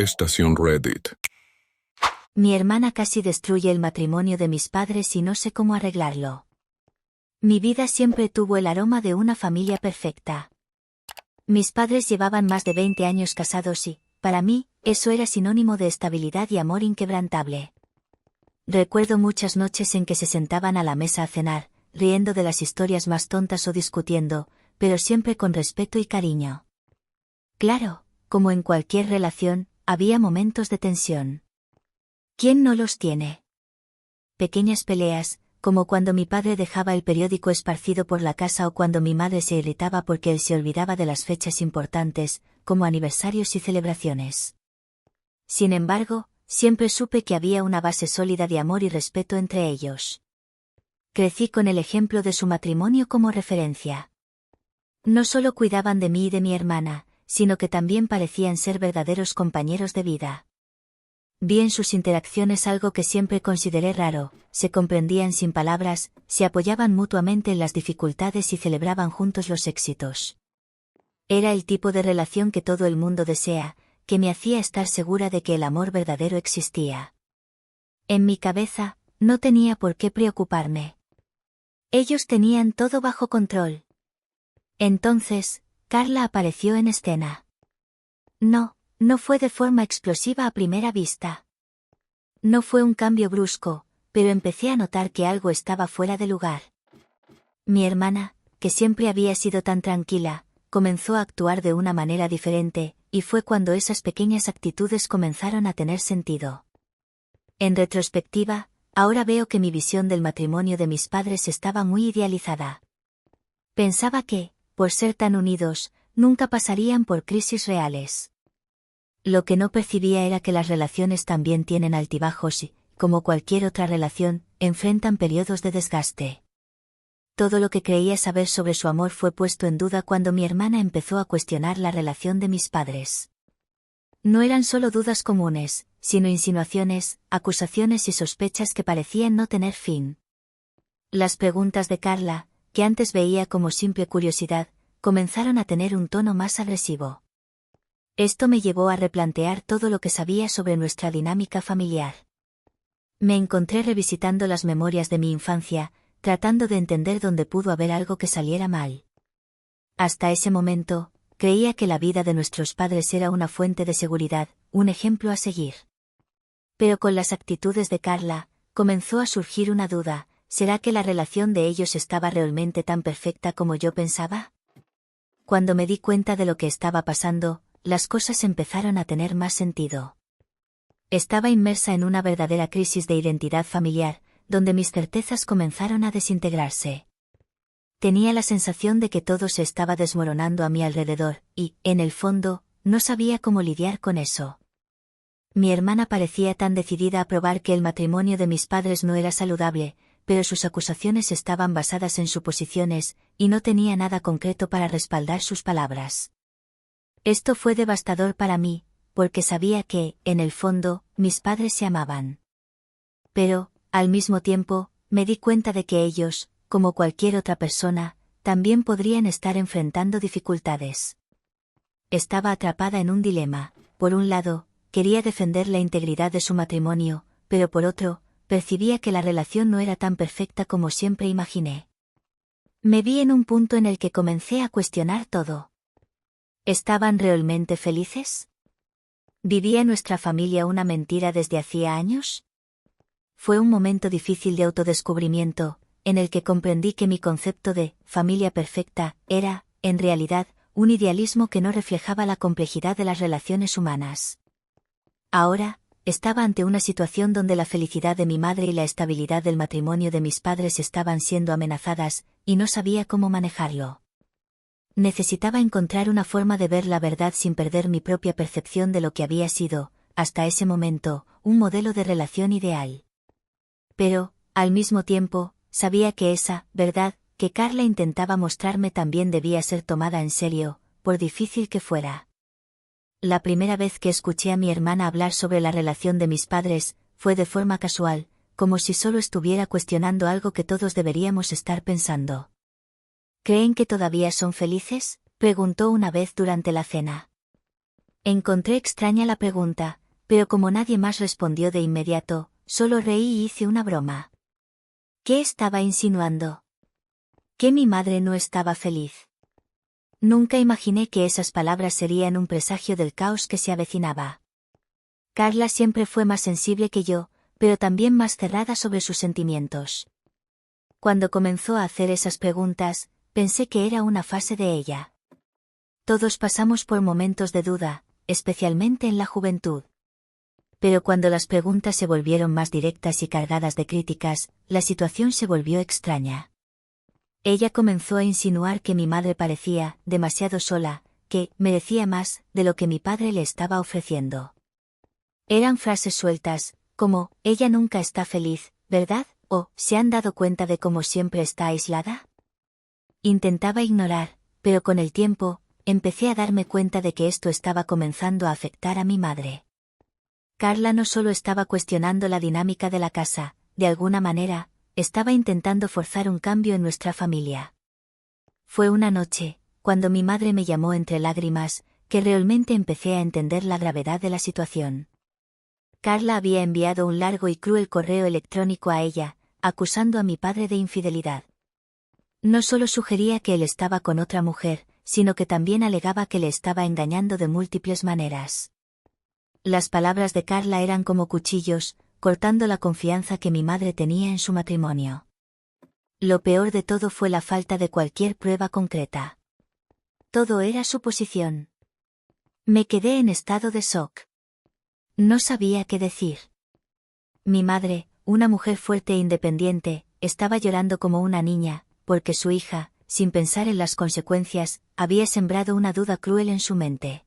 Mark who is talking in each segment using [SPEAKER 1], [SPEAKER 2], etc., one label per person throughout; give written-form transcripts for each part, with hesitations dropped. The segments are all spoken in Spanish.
[SPEAKER 1] Estación Reddit.
[SPEAKER 2] Mi hermana casi destruye el matrimonio de mis padres y no sé cómo arreglarlo. Mi vida siempre tuvo el aroma de una familia perfecta. Mis padres llevaban más de 20 años casados y, para mí, eso era sinónimo de estabilidad y amor inquebrantable. Recuerdo muchas noches en que se sentaban a la mesa a cenar, riendo de las historias más tontas o discutiendo, pero siempre con respeto y cariño. Claro, como en cualquier relación, había momentos de tensión. ¿Quién no los tiene? Pequeñas peleas, como cuando mi padre dejaba el periódico esparcido por la casa o cuando mi madre se irritaba porque él se olvidaba de las fechas importantes, como aniversarios y celebraciones. Sin embargo, siempre supe que había una base sólida de amor y respeto entre ellos. Crecí con el ejemplo de su matrimonio como referencia. No solo cuidaban de mí y de mi hermana, sino que también parecían ser verdaderos compañeros de vida. Vi en sus interacciones algo que siempre consideré raro: se comprendían sin palabras, se apoyaban mutuamente en las dificultades y celebraban juntos los éxitos. Era el tipo de relación que todo el mundo desea, que me hacía estar segura de que el amor verdadero existía. En mi cabeza, no tenía por qué preocuparme. Ellos tenían todo bajo control. Entonces, Carla apareció en escena. No fue de forma explosiva a primera vista. No fue un cambio brusco, pero empecé a notar que algo estaba fuera de lugar. Mi hermana, que siempre había sido tan tranquila, comenzó a actuar de una manera diferente, y fue cuando esas pequeñas actitudes comenzaron a tener sentido. En retrospectiva, ahora veo que mi visión del matrimonio de mis padres estaba muy idealizada. Pensaba que, por ser tan unidos, nunca pasarían por crisis reales. Lo que no percibía era que las relaciones también tienen altibajos y, como cualquier otra relación, enfrentan periodos de desgaste. Todo lo que creía saber sobre su amor fue puesto en duda cuando mi hermana empezó a cuestionar la relación de mis padres. No eran solo dudas comunes, sino insinuaciones, acusaciones y sospechas que parecían no tener fin. Las preguntas de Carla, que antes veía como simple curiosidad, comenzaron a tener un tono más agresivo. Esto me llevó a replantear todo lo que sabía sobre nuestra dinámica familiar. Me encontré revisitando las memorias de mi infancia, tratando de entender dónde pudo haber algo que saliera mal. Hasta ese momento, creía que la vida de nuestros padres era una fuente de seguridad, un ejemplo a seguir. Pero con las actitudes de Carla, comenzó a surgir una duda: ¿será que la relación de ellos estaba realmente tan perfecta como yo pensaba? Cuando me di cuenta de lo que estaba pasando, las cosas empezaron a tener más sentido. Estaba inmersa en una verdadera crisis de identidad familiar, donde mis certezas comenzaron a desintegrarse. Tenía la sensación de que todo se estaba desmoronando a mi alrededor, y, en el fondo, no sabía cómo lidiar con eso. Mi hermana parecía tan decidida a probar que el matrimonio de mis padres no era saludable, pero sus acusaciones estaban basadas en suposiciones, y no tenía nada concreto para respaldar sus palabras. Esto fue devastador para mí, porque sabía que, en el fondo, mis padres se amaban. Pero, al mismo tiempo, me di cuenta de que ellos, como cualquier otra persona, también podrían estar enfrentando dificultades. Estaba atrapada en un dilema: por un lado, quería defender la integridad de su matrimonio, pero por otro, percibía que la relación no era tan perfecta como siempre imaginé. Me vi en un punto en el que comencé a cuestionar todo. ¿Estaban realmente felices? ¿Vivía nuestra familia una mentira desde hacía años? Fue un momento difícil de autodescubrimiento, en el que comprendí que mi concepto de familia perfecta era, en realidad, un idealismo que no reflejaba la complejidad de las relaciones humanas. Ahora, estaba ante una situación donde la felicidad de mi madre y la estabilidad del matrimonio de mis padres estaban siendo amenazadas, y no sabía cómo manejarlo. Necesitaba encontrar una forma de ver la verdad sin perder mi propia percepción de lo que había sido, hasta ese momento, un modelo de relación ideal. Pero, al mismo tiempo, sabía que esa verdad que Carla intentaba mostrarme también debía ser tomada en serio, por difícil que fuera. La primera vez que escuché a mi hermana hablar sobre la relación de mis padres, fue de forma casual, como si solo estuviera cuestionando algo que todos deberíamos estar pensando. ¿Creen que todavía son felices?, preguntó una vez durante la cena. Encontré extraña la pregunta, pero como nadie más respondió de inmediato, solo reí y hice una broma. ¿Qué estaba insinuando? Que mi madre no estaba feliz. Nunca imaginé que esas palabras serían un presagio del caos que se avecinaba. Carla siempre fue más sensible que yo, pero también más cerrada sobre sus sentimientos. Cuando comenzó a hacer esas preguntas, pensé que era una fase de ella. Todos pasamos por momentos de duda, especialmente en la juventud. Pero cuando las preguntas se volvieron más directas y cargadas de críticas, la situación se volvió extraña. Ella comenzó a insinuar que mi madre parecía demasiado sola, que merecía más de lo que mi padre le estaba ofreciendo. Eran frases sueltas, como, ella nunca está feliz, ¿verdad? O, ¿se han dado cuenta de cómo siempre está aislada? Intentaba ignorar, pero con el tiempo, empecé a darme cuenta de que esto estaba comenzando a afectar a mi madre. Carla no solo estaba cuestionando la dinámica de la casa, de alguna manera, estaba intentando forzar un cambio en nuestra familia. Fue una noche, cuando mi madre me llamó entre lágrimas, que realmente empecé a entender la gravedad de la situación. Carla había enviado un largo y cruel correo electrónico a ella, acusando a mi padre de infidelidad. No solo sugería que él estaba con otra mujer, sino que también alegaba que le estaba engañando de múltiples maneras. Las palabras de Carla eran como cuchillos, cortando la confianza que mi madre tenía en su matrimonio. Lo peor de todo fue la falta de cualquier prueba concreta. Todo era suposición. Me quedé en estado de shock. No sabía qué decir. Mi madre, una mujer fuerte e independiente, estaba llorando como una niña, porque su hija, sin pensar en las consecuencias, había sembrado una duda cruel en su mente.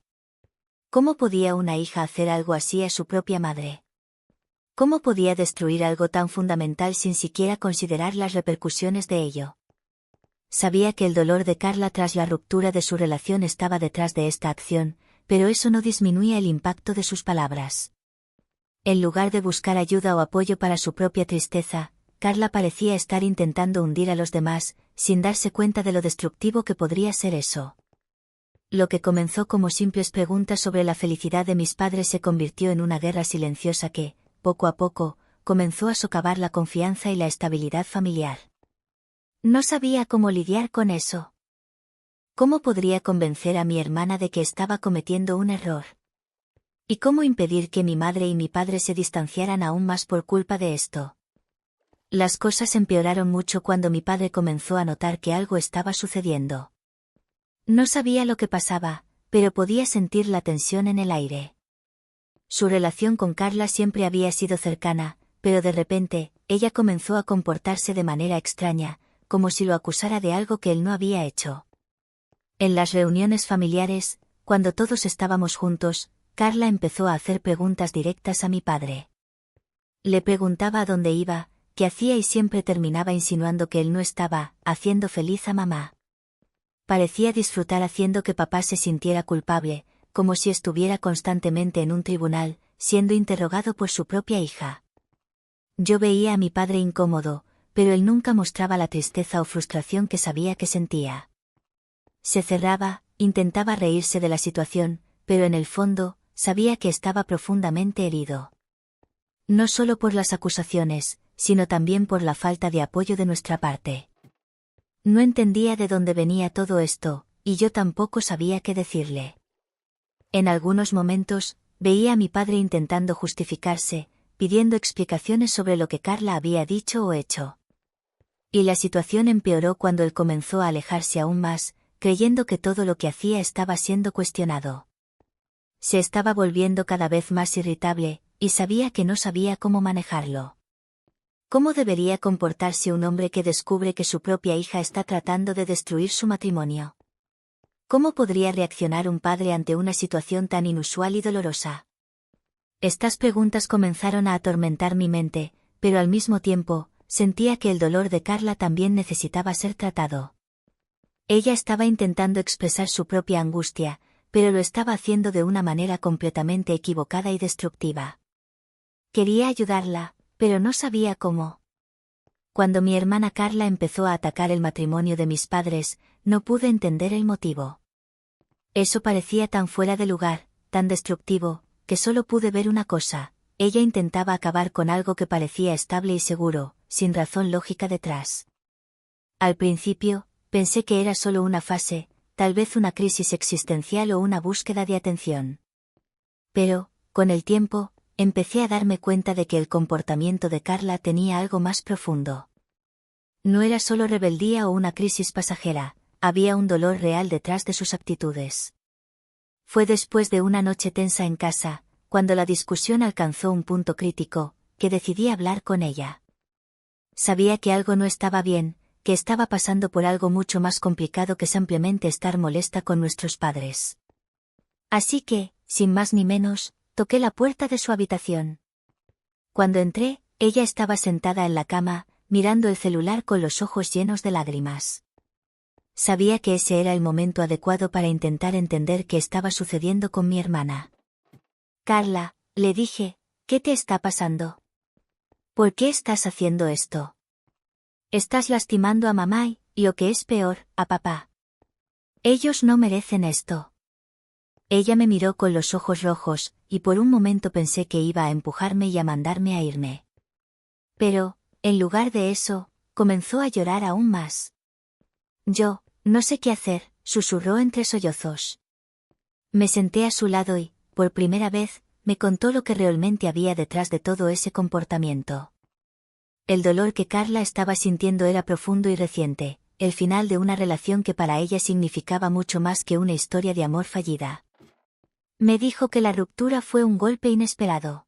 [SPEAKER 2] ¿Cómo podía una hija hacer algo así a su propia madre? ¿Cómo podía destruir algo tan fundamental sin siquiera considerar las repercusiones de ello? Sabía que el dolor de Carla tras la ruptura de su relación estaba detrás de esta acción, pero eso no disminuía el impacto de sus palabras. En lugar de buscar ayuda o apoyo para su propia tristeza, Carla parecía estar intentando hundir a los demás, sin darse cuenta de lo destructivo que podría ser eso. Lo que comenzó como simples preguntas sobre la felicidad de mis padres se convirtió en una guerra silenciosa que, poco a poco, comenzó a socavar la confianza y la estabilidad familiar. No sabía cómo lidiar con eso. ¿Cómo podría convencer a mi hermana de que estaba cometiendo un error? ¿Y cómo impedir que mi madre y mi padre se distanciaran aún más por culpa de esto? Las cosas empeoraron mucho cuando mi padre comenzó a notar que algo estaba sucediendo. No sabía lo que pasaba, pero podía sentir la tensión en el aire. Su relación con Carla siempre había sido cercana, pero de repente, ella comenzó a comportarse de manera extraña, como si lo acusara de algo que él no había hecho. En las reuniones familiares, cuando todos estábamos juntos, Carla empezó a hacer preguntas directas a mi padre. Le preguntaba a dónde iba, qué hacía y siempre terminaba insinuando que él no estaba haciendo feliz a mamá. Parecía disfrutar haciendo que papá se sintiera culpable, como si estuviera constantemente en un tribunal, siendo interrogado por su propia hija. Yo veía a mi padre incómodo, pero él nunca mostraba la tristeza o frustración que sabía que sentía. Se cerraba, intentaba reírse de la situación, pero en el fondo, sabía que estaba profundamente herido. No solo por las acusaciones, sino también por la falta de apoyo de nuestra parte. No entendía de dónde venía todo esto, y yo tampoco sabía qué decirle. En algunos momentos, veía a mi padre intentando justificarse, pidiendo explicaciones sobre lo que Carla había dicho o hecho. Y la situación empeoró cuando él comenzó a alejarse aún más, creyendo que todo lo que hacía estaba siendo cuestionado. Se estaba volviendo cada vez más irritable, y sabía que no sabía cómo manejarlo. ¿Cómo debería comportarse un hombre que descubre que su propia hija está tratando de destruir su matrimonio? ¿Cómo podría reaccionar un padre ante una situación tan inusual y dolorosa? Estas preguntas comenzaron a atormentar mi mente, pero al mismo tiempo, sentía que el dolor de Carla también necesitaba ser tratado. Ella estaba intentando expresar su propia angustia, pero lo estaba haciendo de una manera completamente equivocada y destructiva. Quería ayudarla, pero no sabía cómo. Cuando mi hermana Carla empezó a atacar el matrimonio de mis padres, no pude entender el motivo. Eso parecía tan fuera de lugar, tan destructivo, que solo pude ver una cosa: ella intentaba acabar con algo que parecía estable y seguro, sin razón lógica detrás. Al principio, pensé que era solo una fase, tal vez una crisis existencial o una búsqueda de atención. Pero, con el tiempo, empecé a darme cuenta de que el comportamiento de Carla tenía algo más profundo. No era solo rebeldía o una crisis pasajera, había un dolor real detrás de sus actitudes. Fue después de una noche tensa en casa, cuando la discusión alcanzó un punto crítico, que decidí hablar con ella. Sabía que algo no estaba bien, que estaba pasando por algo mucho más complicado que simplemente estar molesta con nuestros padres. Así que, sin más ni menos, toqué la puerta de su habitación. Cuando entré, ella estaba sentada en la cama, mirando el celular con los ojos llenos de lágrimas. Sabía que ese era el momento adecuado para intentar entender qué estaba sucediendo con mi hermana. Carla, le dije, ¿qué te está pasando? ¿Por qué estás haciendo esto? Estás lastimando a mamá y, o que es peor, a papá. Ellos no merecen esto. Ella me miró con los ojos rojos, y por un momento pensé que iba a empujarme y a mandarme a irme. Pero, en lugar de eso, comenzó a llorar aún más. Yo, no sé qué hacer, susurró entre sollozos. Me senté a su lado y, por primera vez, me contó lo que realmente había detrás de todo ese comportamiento. El dolor que Carla estaba sintiendo era profundo y reciente, el final de una relación que para ella significaba mucho más que una historia de amor fallida. Me dijo que la ruptura fue un golpe inesperado.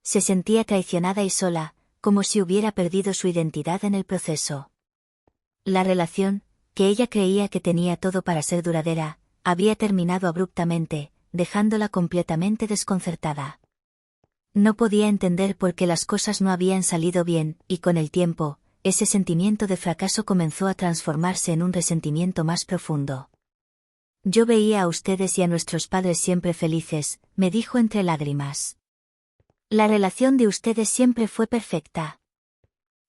[SPEAKER 2] Se sentía traicionada y sola, como si hubiera perdido su identidad en el proceso. La relación, que ella creía que tenía todo para ser duradera, había terminado abruptamente, dejándola completamente desconcertada. No podía entender por qué las cosas no habían salido bien, y con el tiempo, ese sentimiento de fracaso comenzó a transformarse en un resentimiento más profundo. Yo veía a ustedes y a nuestros padres siempre felices, me dijo entre lágrimas. La relación de ustedes siempre fue perfecta.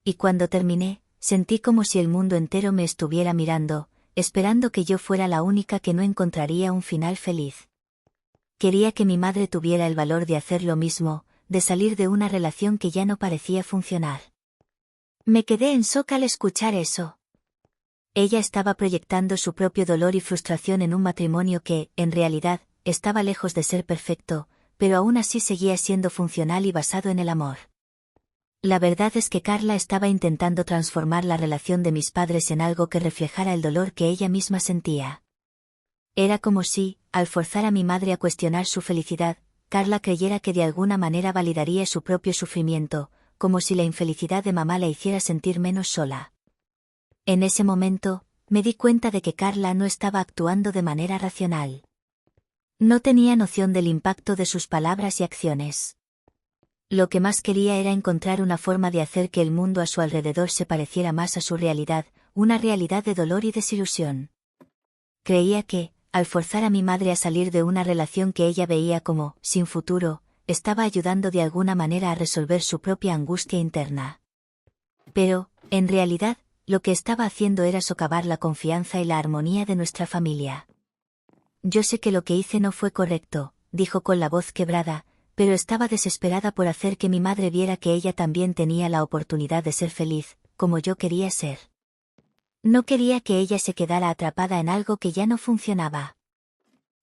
[SPEAKER 2] Y cuando terminé, sentí como si el mundo entero me estuviera mirando, esperando que yo fuera la única que no encontraría un final feliz. Quería que mi madre tuviera el valor de hacer lo mismo, de salir de una relación que ya no parecía funcionar. Me quedé en shock al escuchar eso. Ella estaba proyectando su propio dolor y frustración en un matrimonio que, en realidad, estaba lejos de ser perfecto, pero aún así seguía siendo funcional y basado en el amor. La verdad es que Carla estaba intentando transformar la relación de mis padres en algo que reflejara el dolor que ella misma sentía. Era como si, al forzar a mi madre a cuestionar su felicidad, Carla creyera que de alguna manera validaría su propio sufrimiento, como si la infelicidad de mamá la hiciera sentir menos sola. En ese momento, me di cuenta de que Carla no estaba actuando de manera racional. No tenía noción del impacto de sus palabras y acciones. Lo que más quería era encontrar una forma de hacer que el mundo a su alrededor se pareciera más a su realidad, una realidad de dolor y desilusión. Creía que, al forzar a mi madre a salir de una relación que ella veía como sin futuro, estaba ayudando de alguna manera a resolver su propia angustia interna. Pero, en realidad, lo que estaba haciendo era socavar la confianza y la armonía de nuestra familia. Yo sé que lo que hice no fue correcto, dijo con la voz quebrada, pero estaba desesperada por hacer que mi madre viera que ella también tenía la oportunidad de ser feliz, como yo quería ser. No quería que ella se quedara atrapada en algo que ya no funcionaba.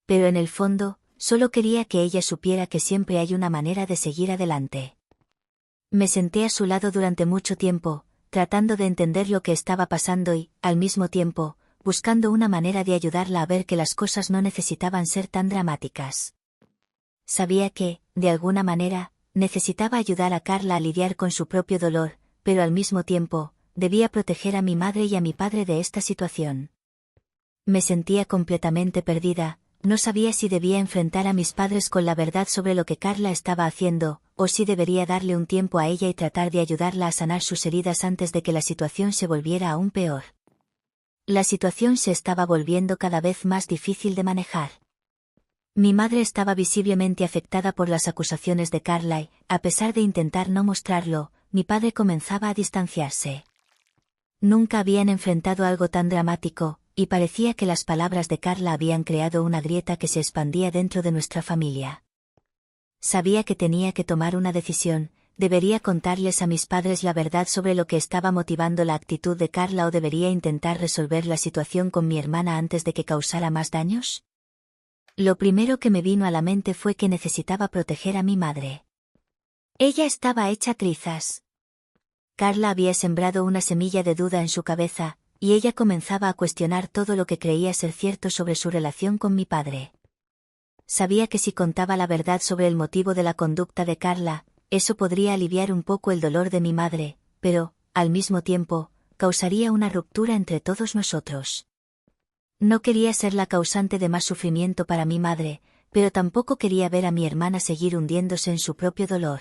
[SPEAKER 2] Pero en el fondo, solo quería que ella supiera que siempre hay una manera de seguir adelante. Me senté a su lado durante mucho tiempo, tratando de entender lo que estaba pasando y, al mismo tiempo, buscando una manera de ayudarla a ver que las cosas no necesitaban ser tan dramáticas. Sabía que, de alguna manera, necesitaba ayudar a Carla a lidiar con su propio dolor, pero al mismo tiempo, debía proteger a mi madre y a mi padre de esta situación. Me sentía completamente perdida, no sabía si debía enfrentar a mis padres con la verdad sobre lo que Carla estaba haciendo, o si debería darle un tiempo a ella y tratar de ayudarla a sanar sus heridas antes de que la situación se volviera aún peor. La situación se estaba volviendo cada vez más difícil de manejar. Mi madre estaba visiblemente afectada por las acusaciones de Carla y, a pesar de intentar no mostrarlo, mi padre comenzaba a distanciarse. Nunca habían enfrentado algo tan dramático, y parecía que las palabras de Carla habían creado una grieta que se expandía dentro de nuestra familia. Sabía que tenía que tomar una decisión. ¿Debería contarles a mis padres la verdad sobre lo que estaba motivando la actitud de Carla o debería intentar resolver la situación con mi hermana antes de que causara más daños? Lo primero que me vino a la mente fue que necesitaba proteger a mi madre. Ella estaba hecha trizas. Carla había sembrado una semilla de duda en su cabeza, y ella comenzaba a cuestionar todo lo que creía ser cierto sobre su relación con mi padre. Sabía que si contaba la verdad sobre el motivo de la conducta de Carla, eso podría aliviar un poco el dolor de mi madre, pero, al mismo tiempo, causaría una ruptura entre todos nosotros. No quería ser la causante de más sufrimiento para mi madre, pero tampoco quería ver a mi hermana seguir hundiéndose en su propio dolor.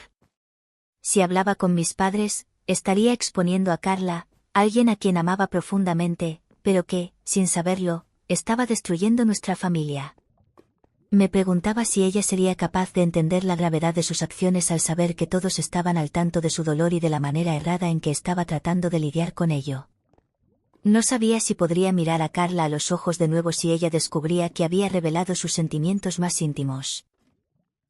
[SPEAKER 2] Si hablaba con mis padres, estaría exponiendo a Carla, alguien a quien amaba profundamente, pero que, sin saberlo, estaba destruyendo nuestra familia. Me preguntaba si ella sería capaz de entender la gravedad de sus acciones al saber que todos estaban al tanto de su dolor y de la manera errada en que estaba tratando de lidiar con ello. No sabía si podría mirar a Carla a los ojos de nuevo si ella descubría que había revelado sus sentimientos más íntimos.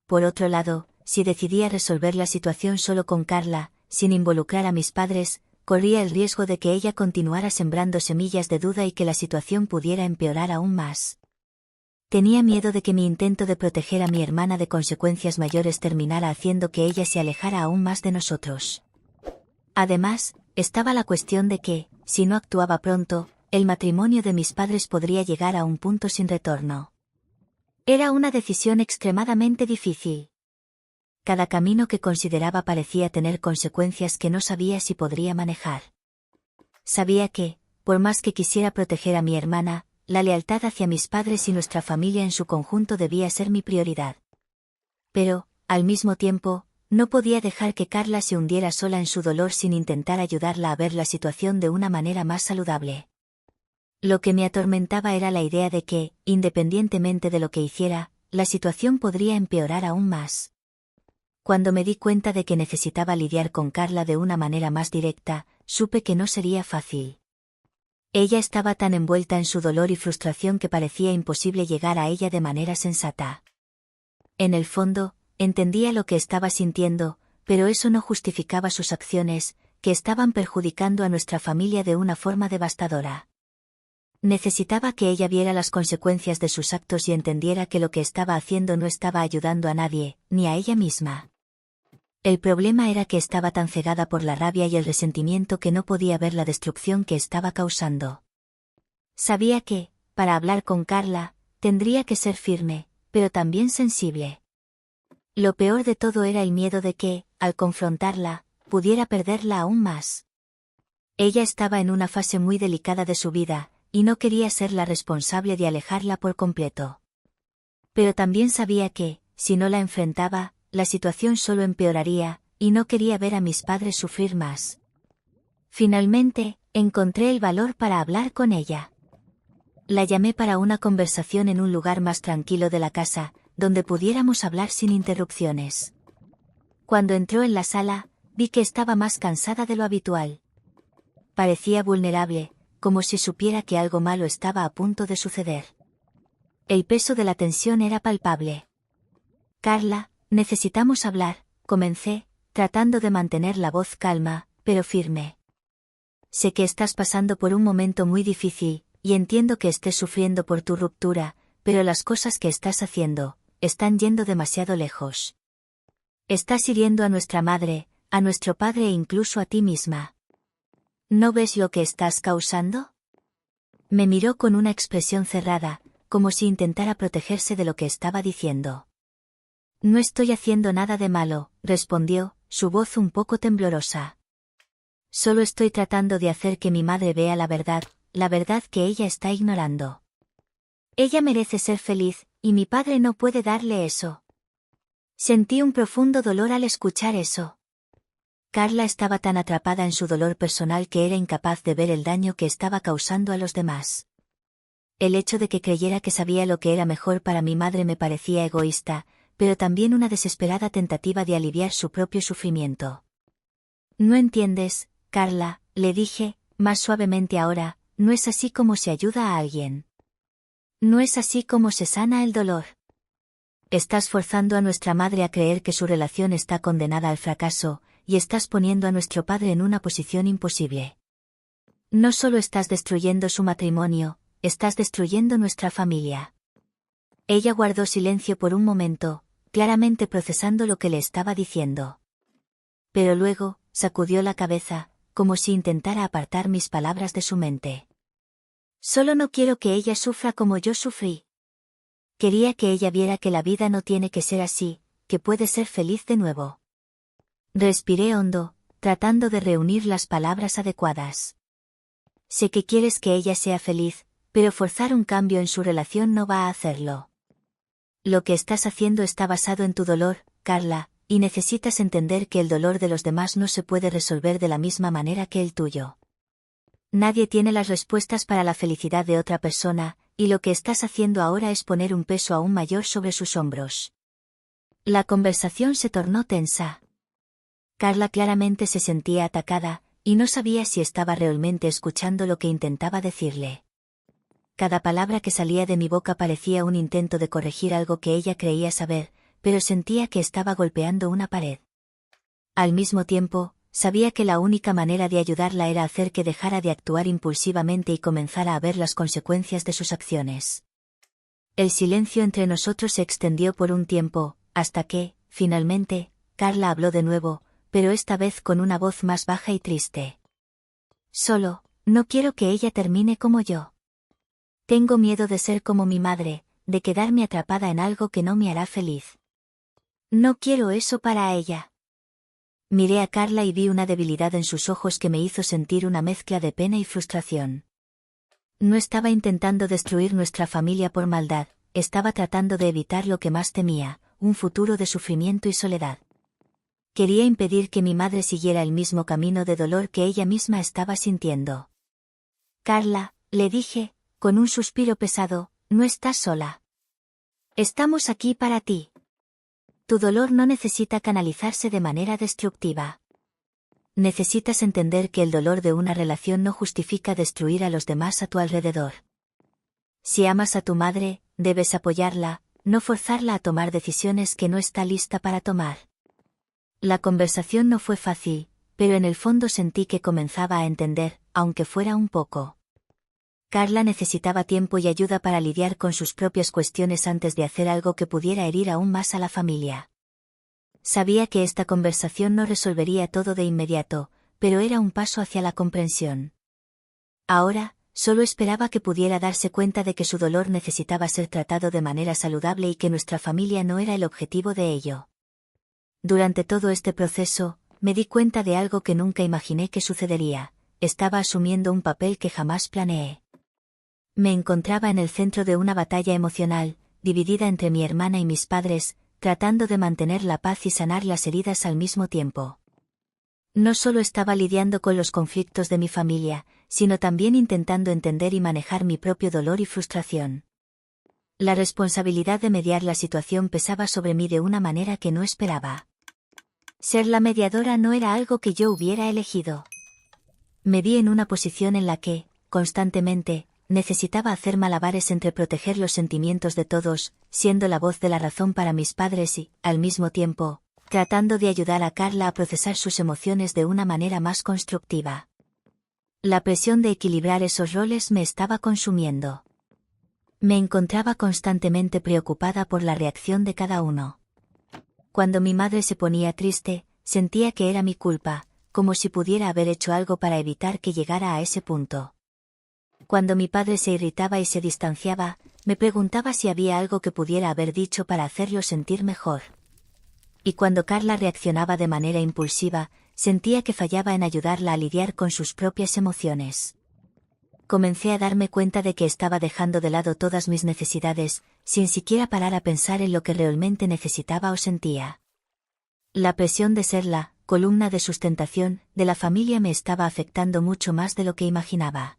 [SPEAKER 2] Por otro lado, si decidía resolver la situación solo con Carla, sin involucrar a mis padres, corría el riesgo de que ella continuara sembrando semillas de duda y que la situación pudiera empeorar aún más. Tenía miedo de que mi intento de proteger a mi hermana de consecuencias mayores terminara haciendo que ella se alejara aún más de nosotros. Además, estaba la cuestión de que, si no actuaba pronto, el matrimonio de mis padres podría llegar a un punto sin retorno. Era una decisión extremadamente difícil. Cada camino que consideraba parecía tener consecuencias que no sabía si podría manejar. Sabía que, por más que quisiera proteger a mi hermana, la lealtad hacia mis padres y nuestra familia en su conjunto debía ser mi prioridad. Pero, al mismo tiempo, no podía dejar que Carla se hundiera sola en su dolor sin intentar ayudarla a ver la situación de una manera más saludable. Lo que me atormentaba era la idea de que, independientemente de lo que hiciera, la situación podría empeorar aún más. Cuando me di cuenta de que necesitaba lidiar con Carla de una manera más directa, supe que no sería fácil. Ella estaba tan envuelta en su dolor y frustración que parecía imposible llegar a ella de manera sensata. En el fondo, entendía lo que estaba sintiendo, pero eso no justificaba sus acciones, que estaban perjudicando a nuestra familia de una forma devastadora. Necesitaba que ella viera las consecuencias de sus actos y entendiera que lo que estaba haciendo no estaba ayudando a nadie, ni a ella misma. El problema era que estaba tan cegada por la rabia y el resentimiento que no podía ver la destrucción que estaba causando. Sabía que, para hablar con Carla, tendría que ser firme, pero también sensible. Lo peor de todo era el miedo de que, al confrontarla, pudiera perderla aún más. Ella estaba en una fase muy delicada de su vida, y no quería ser la responsable de alejarla por completo. Pero también sabía que, si no la enfrentaba, la situación solo empeoraría, y no quería ver a mis padres sufrir más. Finalmente, encontré el valor para hablar con ella. La llamé para una conversación en un lugar más tranquilo de la casa, donde pudiéramos hablar sin interrupciones. Cuando entró en la sala, vi que estaba más cansada de lo habitual. Parecía vulnerable, como si supiera que algo malo estaba a punto de suceder. El peso de la tensión era palpable. Carla, necesitamos hablar, comencé, tratando de mantener la voz calma, pero firme. Sé que estás pasando por un momento muy difícil, y entiendo que estés sufriendo por tu ruptura, pero las cosas que estás haciendo, están yendo demasiado lejos. Estás hiriendo a nuestra madre, a nuestro padre e incluso a ti misma. ¿No ves lo que estás causando? Me miró con una expresión cerrada, como si intentara protegerse de lo que estaba diciendo. No estoy haciendo nada de malo, respondió, su voz un poco temblorosa. Solo estoy tratando de hacer que mi madre vea la verdad que ella está ignorando. Ella merece ser feliz, y mi padre no puede darle eso. Sentí un profundo dolor al escuchar eso. Carla estaba tan atrapada en su dolor personal que era incapaz de ver el daño que estaba causando a los demás. El hecho de que creyera que sabía lo que era mejor para mi madre me parecía egoísta, pero también una desesperada tentativa de aliviar su propio sufrimiento. No entiendes, Carla, le dije, más suavemente ahora, no es así como se ayuda a alguien. No es así como se sana el dolor. Estás forzando a nuestra madre a creer que su relación está condenada al fracaso, y estás poniendo a nuestro padre en una posición imposible. No solo estás destruyendo su matrimonio, estás destruyendo nuestra familia. Ella guardó silencio por un momento, claramente procesando lo que le estaba diciendo. Pero luego, sacudió la cabeza, como si intentara apartar mis palabras de su mente. Solo no quiero que ella sufra como yo sufrí. Quería que ella viera que la vida no tiene que ser así, que puede ser feliz de nuevo. Respiré hondo, tratando de reunir las palabras adecuadas. Sé que quieres que ella sea feliz, pero forzar un cambio en su relación no va a hacerlo. Lo que estás haciendo está basado en tu dolor, Carla, y necesitas entender que el dolor de los demás no se puede resolver de la misma manera que el tuyo. Nadie tiene las respuestas para la felicidad de otra persona, y lo que estás haciendo ahora es poner un peso aún mayor sobre sus hombros. La conversación se tornó tensa. Carla claramente se sentía atacada, y no sabía si estaba realmente escuchando lo que intentaba decirle. Cada palabra que salía de mi boca parecía un intento de corregir algo que ella creía saber, pero sentía que estaba golpeando una pared. Al mismo tiempo, sabía que la única manera de ayudarla era hacer que dejara de actuar impulsivamente y comenzara a ver las consecuencias de sus acciones. El silencio entre nosotros se extendió por un tiempo, hasta que, finalmente, Carla habló de nuevo, pero esta vez con una voz más baja y triste. Solo, no quiero que ella termine como yo. Tengo miedo de ser como mi madre, de quedarme atrapada en algo que no me hará feliz. No quiero eso para ella. Miré a Carla y vi una debilidad en sus ojos que me hizo sentir una mezcla de pena y frustración. No estaba intentando destruir nuestra familia por maldad, estaba tratando de evitar lo que más temía, un futuro de sufrimiento y soledad. Quería impedir que mi madre siguiera el mismo camino de dolor que ella misma estaba sintiendo. Carla, le dije, con un suspiro pesado, no estás sola. Estamos aquí para ti. Tu dolor no necesita canalizarse de manera destructiva. Necesitas entender que el dolor de una relación no justifica destruir a los demás a tu alrededor. Si amas a tu madre, debes apoyarla, no forzarla a tomar decisiones que no está lista para tomar. La conversación no fue fácil, pero en el fondo sentí que comenzaba a entender, aunque fuera un poco. Carla necesitaba tiempo y ayuda para lidiar con sus propias cuestiones antes de hacer algo que pudiera herir aún más a la familia. Sabía que esta conversación no resolvería todo de inmediato, pero era un paso hacia la comprensión. Ahora, solo esperaba que pudiera darse cuenta de que su dolor necesitaba ser tratado de manera saludable y que nuestra familia no era el objetivo de ello. Durante todo este proceso, me di cuenta de algo que nunca imaginé que sucedería: estaba asumiendo un papel que jamás planeé. Me encontraba en el centro de una batalla emocional, dividida entre mi hermana y mis padres, tratando de mantener la paz y sanar las heridas al mismo tiempo. No solo estaba lidiando con los conflictos de mi familia, sino también intentando entender y manejar mi propio dolor y frustración. La responsabilidad de mediar la situación pesaba sobre mí de una manera que no esperaba. Ser la mediadora no era algo que yo hubiera elegido. Me vi en una posición en la que, constantemente, necesitaba hacer malabares entre proteger los sentimientos de todos, siendo la voz de la razón para mis padres y, al mismo tiempo, tratando de ayudar a Carla a procesar sus emociones de una manera más constructiva. La presión de equilibrar esos roles me estaba consumiendo. Me encontraba constantemente preocupada por la reacción de cada uno. Cuando mi madre se ponía triste, sentía que era mi culpa, como si pudiera haber hecho algo para evitar que llegara a ese punto. Cuando mi padre se irritaba y se distanciaba, me preguntaba si había algo que pudiera haber dicho para hacerlo sentir mejor. Y cuando Carla reaccionaba de manera impulsiva, sentía que fallaba en ayudarla a lidiar con sus propias emociones. Comencé a darme cuenta de que estaba dejando de lado todas mis necesidades, sin siquiera parar a pensar en lo que realmente necesitaba o sentía. La presión de ser la columna de sustentación de la familia me estaba afectando mucho más de lo que imaginaba.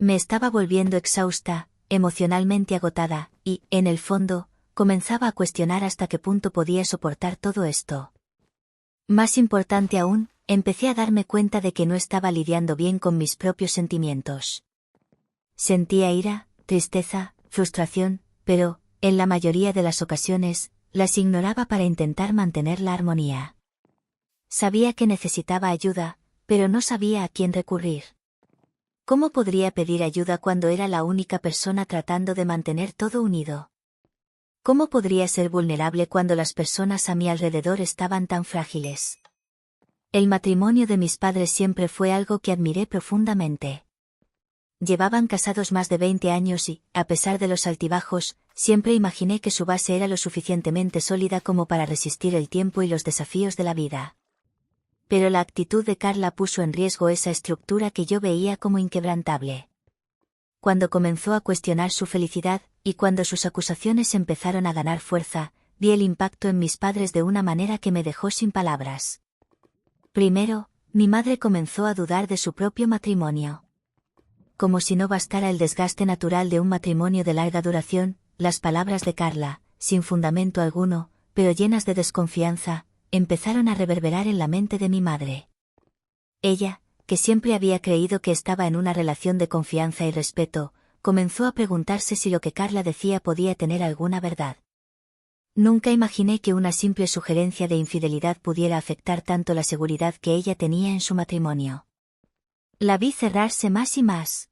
[SPEAKER 2] Me estaba volviendo exhausta, emocionalmente agotada, y, en el fondo, comenzaba a cuestionar hasta qué punto podía soportar todo esto. Más importante aún, empecé a darme cuenta de que no estaba lidiando bien con mis propios sentimientos. Sentía ira, tristeza, frustración, pero, en la mayoría de las ocasiones, las ignoraba para intentar mantener la armonía. Sabía que necesitaba ayuda, pero no sabía a quién recurrir. ¿Cómo podría pedir ayuda cuando era la única persona tratando de mantener todo unido? ¿Cómo podría ser vulnerable cuando las personas a mi alrededor estaban tan frágiles? El matrimonio de mis padres siempre fue algo que admiré profundamente. Llevaban casados más de 20 años y, a pesar de los altibajos, siempre imaginé que su base era lo suficientemente sólida como para resistir el tiempo y los desafíos de la vida. Pero la actitud de Carla puso en riesgo esa estructura que yo veía como inquebrantable. Cuando comenzó a cuestionar su felicidad, y cuando sus acusaciones empezaron a ganar fuerza, vi el impacto en mis padres de una manera que me dejó sin palabras. Primero, mi madre comenzó a dudar de su propio matrimonio. Como si no bastara el desgaste natural de un matrimonio de larga duración, las palabras de Carla, sin fundamento alguno, pero llenas de desconfianza, empezaron a reverberar en la mente de mi madre. Ella, que siempre había creído que estaba en una relación de confianza y respeto, comenzó a preguntarse si lo que Carla decía podía tener alguna verdad. Nunca imaginé que una simple sugerencia de infidelidad pudiera afectar tanto la seguridad que ella tenía en su matrimonio. La vi cerrarse más y más.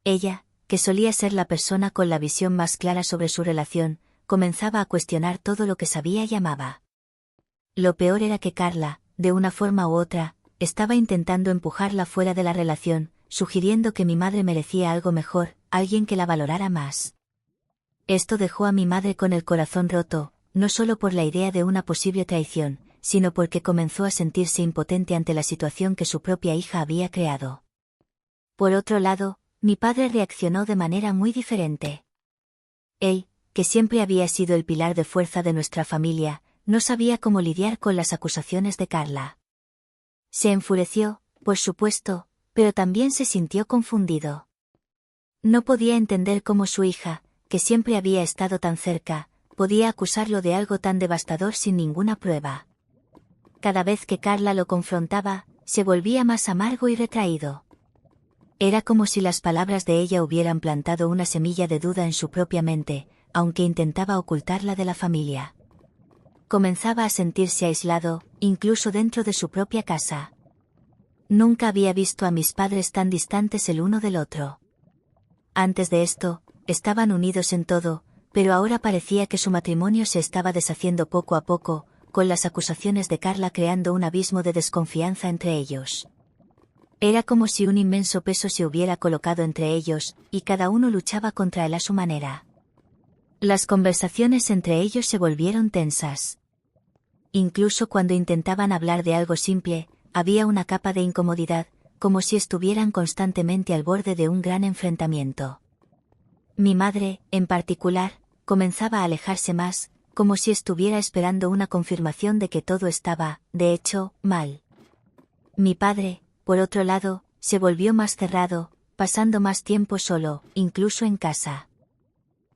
[SPEAKER 2] Ella, que solía ser la persona con la visión más clara sobre su relación, comenzaba a cuestionar todo lo que sabía y amaba. Lo peor era que Carla, de una forma u otra, estaba intentando empujarla fuera de la relación, sugiriendo que mi madre merecía algo mejor, alguien que la valorara más. Esto dejó a mi madre con el corazón roto, no solo por la idea de una posible traición, sino porque comenzó a sentirse impotente ante la situación que su propia hija había creado. Por otro lado, mi padre reaccionó de manera muy diferente. Él, que siempre había sido el pilar de fuerza de nuestra familia, no sabía cómo lidiar con las acusaciones de Carla. Se enfureció, por supuesto, pero también se sintió confundido. No podía entender cómo su hija, que siempre había estado tan cerca, podía acusarlo de algo tan devastador sin ninguna prueba. Cada vez que Carla lo confrontaba, se volvía más amargo y retraído. Era como si las palabras de ella hubieran plantado una semilla de duda en su propia mente, aunque intentaba ocultarla de la familia. Comenzaba a sentirse aislado, incluso dentro de su propia casa. Nunca había visto a mis padres tan distantes el uno del otro. Antes de esto, estaban unidos en todo, pero ahora parecía que su matrimonio se estaba deshaciendo poco a poco, con las acusaciones de Carla creando un abismo de desconfianza entre ellos. Era como si un inmenso peso se hubiera colocado entre ellos, y cada uno luchaba contra él a su manera. Las conversaciones entre ellos se volvieron tensas. Incluso cuando intentaban hablar de algo simple, había una capa de incomodidad, como si estuvieran constantemente al borde de un gran enfrentamiento. Mi madre, en particular, comenzaba a alejarse más, como si estuviera esperando una confirmación de que todo estaba, de hecho, mal. Mi padre, por otro lado, se volvió más cerrado, pasando más tiempo solo, incluso en casa.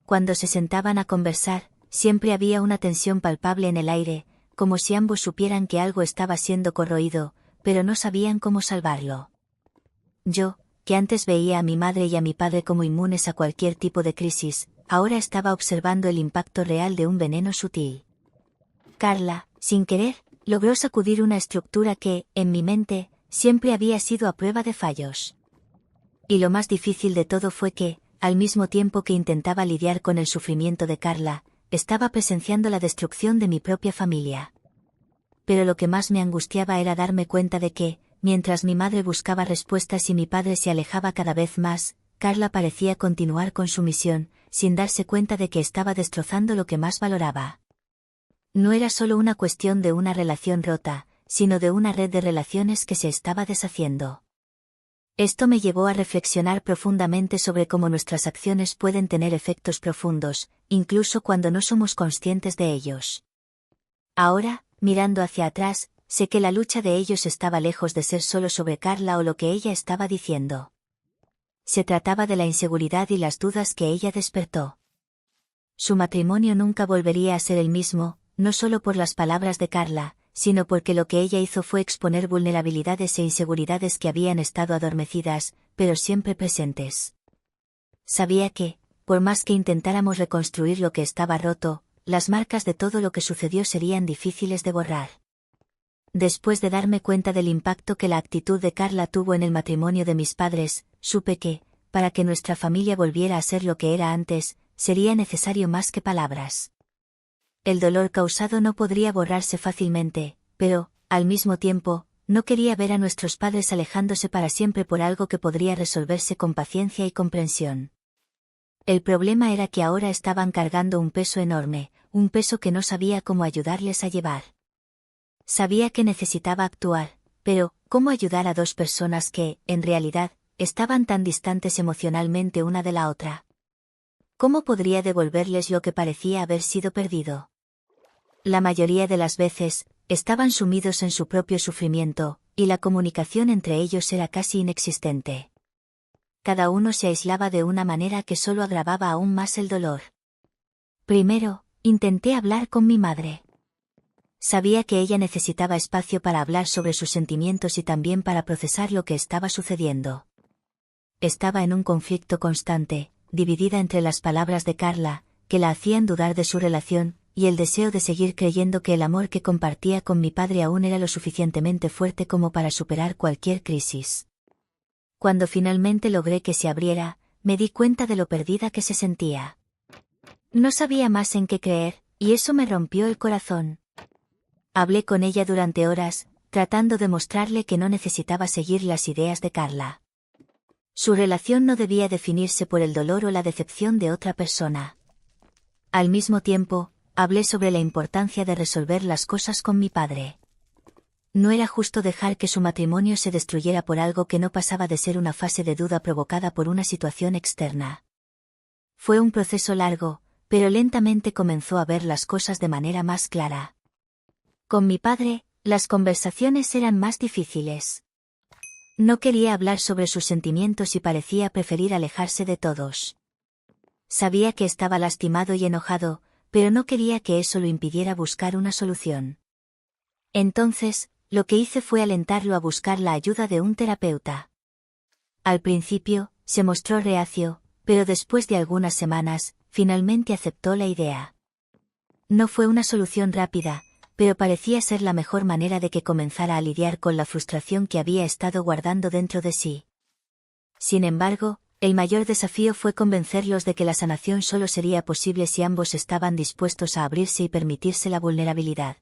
[SPEAKER 2] Cuando se sentaban a conversar, siempre había una tensión palpable en el aire, como si ambos supieran que algo estaba siendo corroído, pero no sabían cómo salvarlo. Yo, que antes veía a mi madre y a mi padre como inmunes a cualquier tipo de crisis, ahora estaba observando el impacto real de un veneno sutil. Carla, sin querer, logró sacudir una estructura que, en mi mente, siempre había sido a prueba de fallos. Y lo más difícil de todo fue que, al mismo tiempo que intentaba lidiar con el sufrimiento de Carla, estaba presenciando la destrucción de mi propia familia. Pero lo que más me angustiaba era darme cuenta de que, mientras mi madre buscaba respuestas y mi padre se alejaba cada vez más, Carla parecía continuar con su misión, sin darse cuenta de que estaba destrozando lo que más valoraba. No era solo una cuestión de una relación rota, sino de una red de relaciones que se estaba deshaciendo. Esto me llevó a reflexionar profundamente sobre cómo nuestras acciones pueden tener efectos profundos, incluso cuando no somos conscientes de ellos. Ahora, mirando hacia atrás, sé que la lucha de ellos estaba lejos de ser solo sobre Carla o lo que ella estaba diciendo. Se trataba de la inseguridad y las dudas que ella despertó. Su matrimonio nunca volvería a ser el mismo, no solo por las palabras de Carla, sino porque lo que ella hizo fue exponer vulnerabilidades e inseguridades que habían estado adormecidas, pero siempre presentes. Sabía que, por más que intentáramos reconstruir lo que estaba roto, las marcas de todo lo que sucedió serían difíciles de borrar. Después de darme cuenta del impacto que la actitud de Carla tuvo en el matrimonio de mis padres, supe que, para que nuestra familia volviera a ser lo que era antes, sería necesario más que palabras. El dolor causado no podría borrarse fácilmente, pero, al mismo tiempo, no quería ver a nuestros padres alejándose para siempre por algo que podría resolverse con paciencia y comprensión. El problema era que ahora estaban cargando un peso enorme, un peso que no sabía cómo ayudarles a llevar. Sabía que necesitaba actuar, pero, ¿cómo ayudar a dos personas que, en realidad, estaban tan distantes emocionalmente una de la otra? ¿Cómo podría devolverles lo que parecía haber sido perdido? La mayoría de las veces, estaban sumidos en su propio sufrimiento, y la comunicación entre ellos era casi inexistente. Cada uno se aislaba de una manera que solo agravaba aún más el dolor. Primero, intenté hablar con mi madre. Sabía que ella necesitaba espacio para hablar sobre sus sentimientos y también para procesar lo que estaba sucediendo. Estaba en un conflicto constante, dividida entre las palabras de Carla, que la hacían dudar de su relación, y el deseo de seguir creyendo que el amor que compartía con mi padre aún era lo suficientemente fuerte como para superar cualquier crisis. Cuando finalmente logré que se abriera, me di cuenta de lo perdida que se sentía. No sabía más en qué creer, y eso me rompió el corazón. Hablé con ella durante horas, tratando de mostrarle que no necesitaba seguir las ideas de Carla. Su relación no debía definirse por el dolor o la decepción de otra persona. Al mismo tiempo, hablé sobre la importancia de resolver las cosas con mi padre. No era justo dejar que su matrimonio se destruyera por algo que no pasaba de ser una fase de duda provocada por una situación externa. Fue un proceso largo, pero lentamente comenzó a ver las cosas de manera más clara. Con mi padre, las conversaciones eran más difíciles. No quería hablar sobre sus sentimientos y parecía preferir alejarse de todos. Sabía que estaba lastimado y enojado, pero no quería que eso lo impidiera buscar una solución. Entonces, lo que hice fue alentarlo a buscar la ayuda de un terapeuta. Al principio, se mostró reacio, pero después de algunas semanas, finalmente aceptó la idea. No fue una solución rápida, pero parecía ser la mejor manera de que comenzara a lidiar con la frustración que había estado guardando dentro de sí. Sin embargo, el mayor desafío fue convencerlos de que la sanación solo sería posible si ambos estaban dispuestos a abrirse y permitirse la vulnerabilidad.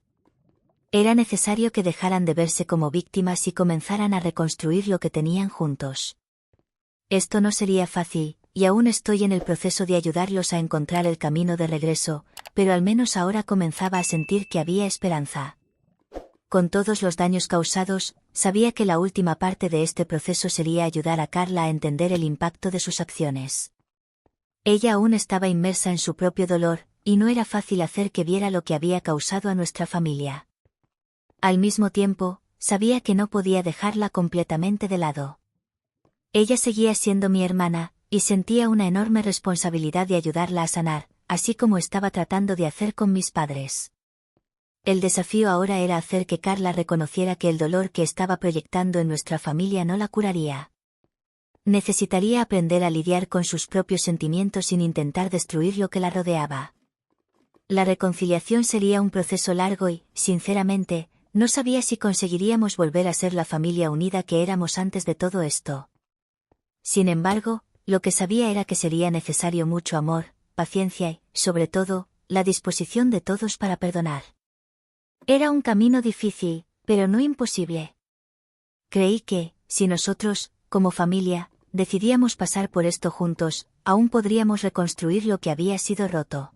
[SPEAKER 2] Era necesario que dejaran de verse como víctimas y comenzaran a reconstruir lo que tenían juntos. Esto no sería fácil, y aún estoy en el proceso de ayudarlos a encontrar el camino de regreso, pero al menos ahora comenzaba a sentir que había esperanza. Con todos los daños causados, sabía que la última parte de este proceso sería ayudar a Carla a entender el impacto de sus acciones. Ella aún estaba inmersa en su propio dolor, y no era fácil hacer que viera lo que había causado a nuestra familia. Al mismo tiempo, sabía que no podía dejarla completamente de lado. Ella seguía siendo mi hermana, y sentía una enorme responsabilidad de ayudarla a sanar, así como estaba tratando de hacer con mis padres. El desafío ahora era hacer que Carla reconociera que el dolor que estaba proyectando en nuestra familia no la curaría. Necesitaría aprender a lidiar con sus propios sentimientos sin intentar destruir lo que la rodeaba. La reconciliación sería un proceso largo y, sinceramente, no sabía si conseguiríamos volver a ser la familia unida que éramos antes de todo esto. Sin embargo, lo que sabía era que sería necesario mucho amor, paciencia y, sobre todo, la disposición de todos para perdonar. Era un camino difícil, pero no imposible. Creí que, si nosotros, como familia, decidíamos pasar por esto juntos, aún podríamos reconstruir lo que había sido roto.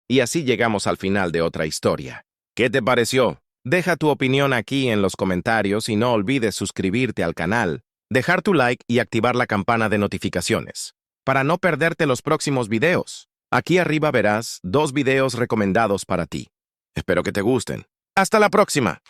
[SPEAKER 1] Y así llegamos al final de otra historia. ¿Qué te pareció? Deja tu opinión aquí en los comentarios y no olvides suscribirte al canal, dejar tu like y activar la campana de notificaciones, para no perderte los próximos videos. Aquí arriba verás 2 videos recomendados para ti. Espero que te gusten. ¡Hasta la próxima!